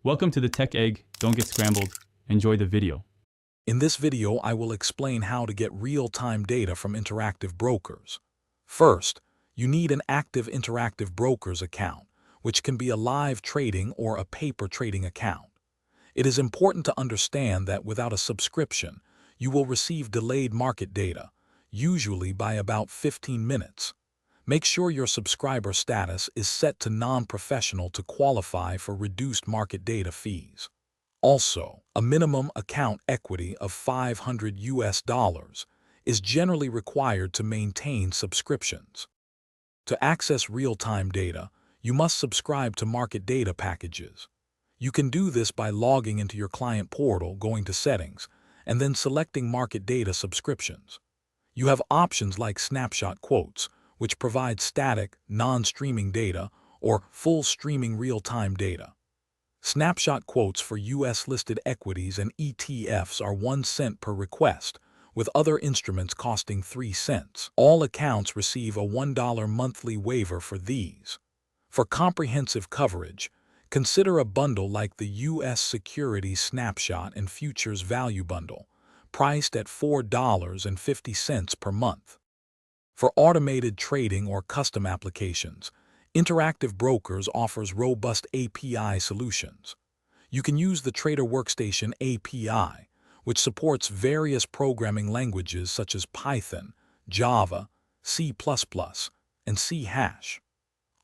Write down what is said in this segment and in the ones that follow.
Welcome to the Tech Egg. Don't get scrambled. Enjoy the video. In this video, I will explain how to get real-time data from Interactive Brokers. First, you need an active Interactive Brokers account, which can be a live trading or a paper trading account. It is important to understand that without a subscription, you will receive delayed market data, usually by about 15 minutes. Make sure your subscriber status is set to non-professional to qualify for reduced market data fees. Also, a minimum account equity of $500 is generally required to maintain subscriptions. To access real-time data, you must subscribe to market data packages. You can do this by logging into your client portal, going to Settings, and then selecting Market Data Subscriptions. You have options like Snapshot Quotes, which provide static, non-streaming data, or full streaming real-time data. Snapshot quotes for U.S.-listed equities and ETFs are 1 cent per request, with other instruments costing 3 cents. All accounts receive a $1 monthly waiver for these. For comprehensive coverage, consider a bundle like the U.S. Securities Snapshot and Futures Value Bundle, priced at $4.50 per month. For automated trading or custom applications, Interactive Brokers offers robust API solutions. You can use the Trader Workstation API, which supports various programming languages such as Python, Java, C++, and C#.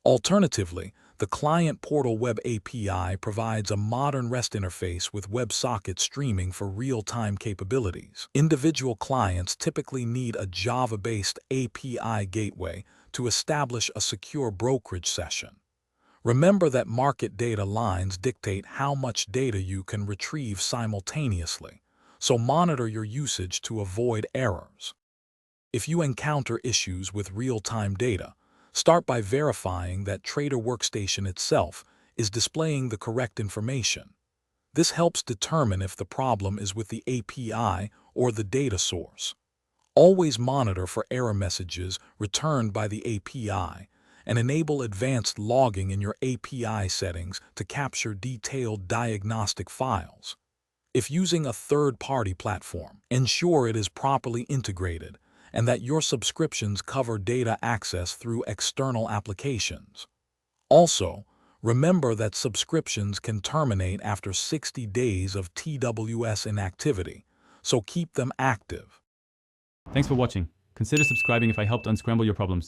Alternatively, the Client Portal Web API provides a modern REST interface with WebSocket streaming for real-time capabilities. Individual clients typically need a Java-based API gateway to establish a secure brokerage session. Remember that market data lines dictate how much data you can retrieve simultaneously, so monitor your usage to avoid errors. If you encounter issues with real-time data, start by verifying that Trader Workstation itself is displaying the correct information. This helps determine if the problem is with the API or the data source. Always monitor for error messages returned by the API and enable advanced logging in your API settings to capture detailed diagnostic files. If using a third-party platform, ensure it is properly integrated and that your subscriptions cover data access through external applications. Also, remember that subscriptions can terminate after 60 days of TWS inactivity, so keep them active. Thanks for watching. Consider subscribing if I helped unscramble your problems.